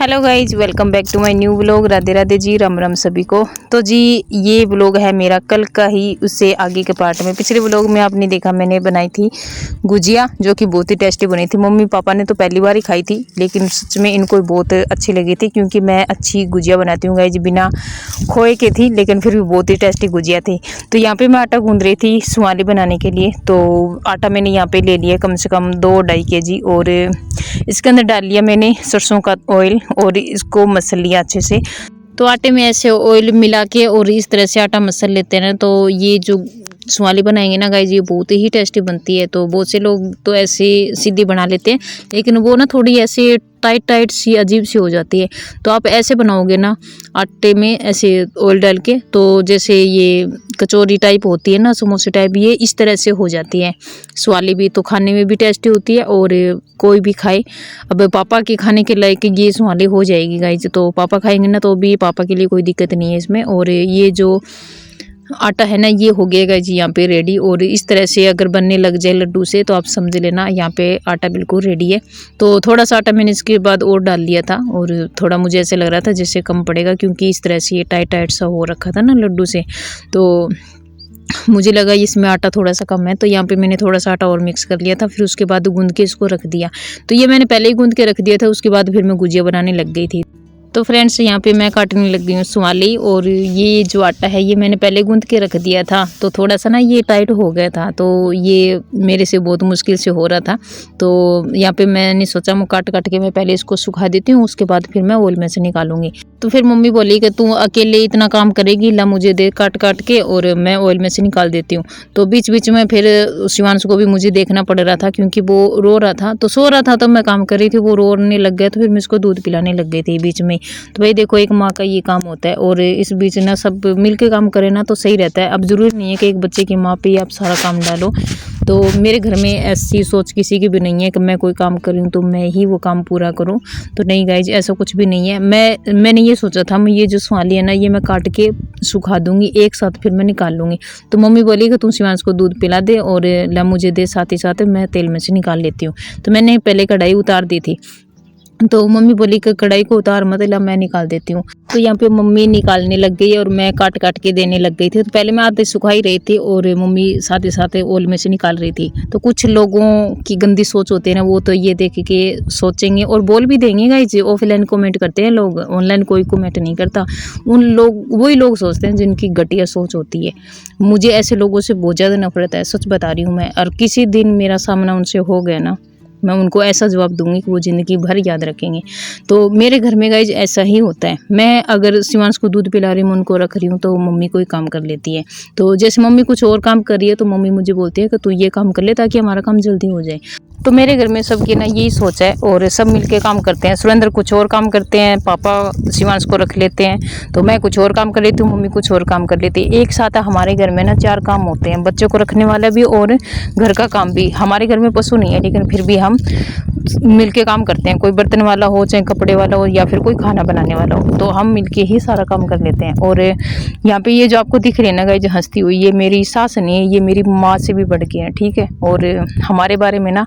Hello guys, welcome back to my new vlog. Radhe Radhe ji, Ram Ram सभी को। तो जी ये व्लॉग है मेरा कल का ही, उससे आगे के पार्ट में। पिछले व्लॉग में आपने देखा मैंने बनाई थी गुजिया, जो कि बहुत ही टेस्टी बनी थी। मम्मी पापा ने तो पहली बार ही खाई थी, लेकिन सच में इनको बहुत अच्छी लगी थी, क्योंकि मैं अच्छी गुजिया बनाती हूँ गाइज, बिना खोए के थी, लेकिन फिर भी बहुत ही टेस्टी गुजिया थी। तो यहाँ पे मैं आटा गूंद रही थी सुआली बनाने के लिए। तो आटा मैंने यहाँ पे ले लिया कम से कम 2-2.5 kg, और इसके अंदर डाल लिया मैंने सरसों का ऑयल और इसको मसल लिया अच्छे से। तो आटे में ऐसे ऑयल मिला के और इस तरह से आटा मसल लेते हैं ना, तो ये जो सुआली बनाएंगे ना गाइज, ये बहुत ही टेस्टी बनती है। तो बहुत से लोग तो ऐसे सीधी बना लेते हैं, लेकिन वो ना थोड़ी ऐसे टाइट टाइट सी अजीब सी हो जाती है। तो आप ऐसे बनाओगे ना आटे में ऐसे ऑयल डाल के, तो जैसे ये कचौरी टाइप होती है ना, समोसे टाइप, ये इस तरह से हो जाती है सुआली भी। तो खाने में भी टेस्टी होती है और कोई भी खाए। अब पापा के खाने के लायक ये सुआली हो जाएगी गाइज, तो पापा खाएंगे ना, तो भी पापा के लिए कोई दिक्कत नहीं है इसमें। और ये जो आटा है ना, ये हो गया जी यहाँ पे रेडी। और इस तरह से अगर बनने लग जाए लड्डू से, तो आप समझ लेना यहाँ पे आटा बिल्कुल रेडी है। तो थोड़ा सा आटा मैंने इसके बाद और डाल लिया था, और थोड़ा मुझे ऐसे लग रहा था जैसे कम पड़ेगा, क्योंकि इस तरह से ये टाइट टाइट सा हो रखा था ना लड्डू से। तो मुझे लगा इसमें आटा थोड़ा सा कम है, तो यहाँ पे मैंने थोड़ा सा आटा और मिक्स कर लिया था। फिर उसके बाद गूंद के इसको रख दिया। तो ये मैंने पहले ही गूंद के रख दिया था, उसके बाद फिर मैं गुजिया बनाने लग गई थी। तो फ्रेंड्स, यहाँ पे मैं काटने लग गई हूँ सुआली। और ये जो आटा है ये मैंने पहले गूंद के रख दिया था, तो थोड़ा सा ना ये टाइट हो गया था, तो ये मेरे से बहुत मुश्किल से हो रहा था। तो यहाँ पे मैंने सोचा मैं काट काट के मैं पहले इसको सुखा देती हूँ, उसके बाद फिर मैं ऑयल में से निकालूंगी। तो फिर मम्मी बोली कि तू अकेले इतना काम करेगी, ला मुझे दे काट काट के और मैं ऑयल में से निकाल देती हूँ। तो बीच बीच में फिर शिवांश को भी मुझे देखना पड़ रहा था, क्योंकि वो रो रहा था, तो सो रहा था, तो मैं काम कर रही थी, वो रोने लग गया, तो फिर मैं इसको दूध पिलाने लग गई थी बीच में। तो भाई देखो, एक माँ का ये काम होता है, और इस बीच ना सब मिलके काम करे ना तो सही रहता है। अब जरूरी नहीं है कि एक बच्चे की माँ पे ही आप सारा काम डालो। तो मेरे घर में ऐसी सोच किसी की भी नहीं है कि मैं कोई काम करूँ तो मैं ही वो काम पूरा करूँ। तो नहीं गाइज, ऐसा कुछ भी नहीं है। मैंने ये सोचा था, मैं ये जो सुआली है ना, ये मैं काट के सुखा दूंगी एक साथ, फिर मैं निकाल लूँगी। तो मम्मी बोली कि तुम शिवांश को दूध पिला दे और ला मुझे दे, साथ ही साथ मैं तेल में से निकाल लेती हूँ। तो मैंने पहले कढ़ाई उतार दी थी, तो मम्मी बोली कि कढ़ाई को उतार मत, ला मैं निकाल देती हूँ। तो यहाँ पे मम्मी निकालने लग गई और मैं काट काट के देने लग गई थी। तो पहले मैं आधे सुखा ही रही थी और मम्मी साथ ही साथ ओल में से निकाल रही थी। तो कुछ लोगों की गंदी सोच होती है ना, वो तो ये देख के सोचेंगे और बोल भी देंगे गाइज। ऑफलाइन कमेंट करते हैं लोग, ऑनलाइन कोई कमेंट नहीं करता। वही लोग सोचते हैं जिनकी घटिया सोच होती है। मुझे ऐसे लोगों से बहुत ज़्यादा नफरत है, सच बता रही हूँ मैं। और किसी दिन मेरा सामना उनसे हो गया ना, मैं उनको ऐसा जवाब दूंगी कि वो ज़िंदगी भर याद रखेंगे। तो मेरे घर में गाइज ऐसा ही होता है। मैं अगर शिवांश को दूध पिला रही हूँ, उनको रख रही हूँ, तो मम्मी कोई काम कर लेती है। तो जैसे मम्मी कुछ और काम कर रही है, तो मम्मी मुझे बोलती है कि तू ये काम कर ले, ताकि हमारा काम जल्दी हो जाए। तो मेरे घर में सबकी ना यही सोच है, और सब मिलके काम करते हैं। सुरेंद्र कुछ और काम करते हैं, पापा शिवांश को रख लेते हैं, तो मैं कुछ और काम कर लेती हूँ, मम्मी कुछ और काम कर लेती है। एक साथ हमारे घर में ना 4 काम होते हैं, बच्चों को रखने वाला भी और घर का काम भी। हमारे घर में पशु नहीं है, लेकिन फिर भी हम मिलके काम करते हैं। कोई बर्तन वाला हो, चाहे कपड़े वाला हो, या फिर कोई खाना बनाने वाला हो, तो हम मिलके ही सारा काम कर लेते हैं। और यहाँ पे ये जो आपको दिख रही है ना गाइस हंसती हुई, ये मेरी सास नहीं है, ये मेरी माँ से भी बढ़ के है, ठीक है। और हमारे बारे में ना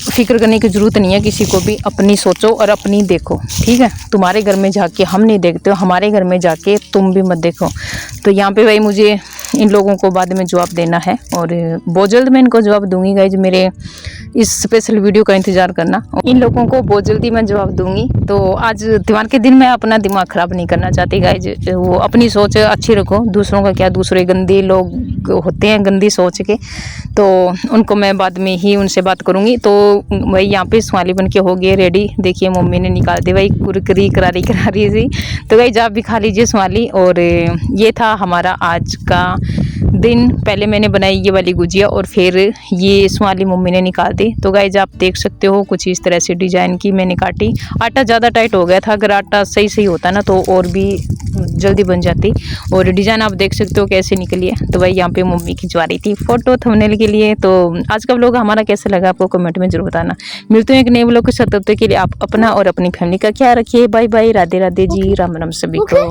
फिक्र करने की ज़रूरत नहीं है किसी को भी। अपनी सोचो और अपनी देखो, ठीक है। तुम्हारे घर में जाके हम नहीं देखते हो, हमारे घर में जाके तुम भी मत देखो। तो यहाँ पे भाई मुझे इन लोगों को बाद में जवाब देना है, और बहुत जल्द मैं इनको जवाब दूंगी गाइज। मेरे इस स्पेशल वीडियो का इंतज़ार करना, इन लोगों को बहुत जल्दी मैं जवाब दूंगी। तो आज त्योहार के दिन मैं अपना दिमाग ख़राब नहीं करना चाहती गाइज। वो अपनी सोच अच्छी रखो, दूसरों का क्या। दूसरे गंदे लोग होते हैं गंदी सोच के, तो उनको मैं बाद में ही उनसे बात करूँगी। तो वही यहाँ पे सुआली बन के हो गई रेडी। देखिए मम्मी ने निकाल दी भाई कुरकुरी करारी करारी सी। तो गाइज आप भी खा लीजिए सुआली। और ये था हमारा आज का दिन। पहले मैंने बनाई ये वाली गुजिया, और फिर ये सुआली मम्मी ने निकाल दी। तो गाइज आप देख सकते हो कुछ इस तरह से डिजाइन की मैंने काटी। आटा ज़्यादा टाइट हो गया था, अगर आटा सही सही होता ना तो और भी जल्दी बन जाती। और डिजाइन आप देख सकते हो कैसे निकली है। तो भाई यहाँ पे मम्मी खिंचवा रही थी फोटो थंबनेल के लिए। तो आज का व्लॉग हमारा कैसा लगा आपको कमेंट में जरूर बताना। मिलते हैं एक नए व्लॉग के साथ, तब तक के लिए आप अपना और अपनी फैमिली का ख्याल रखिए। बाय बाय, राधे राधे जी, राम राम सभी को।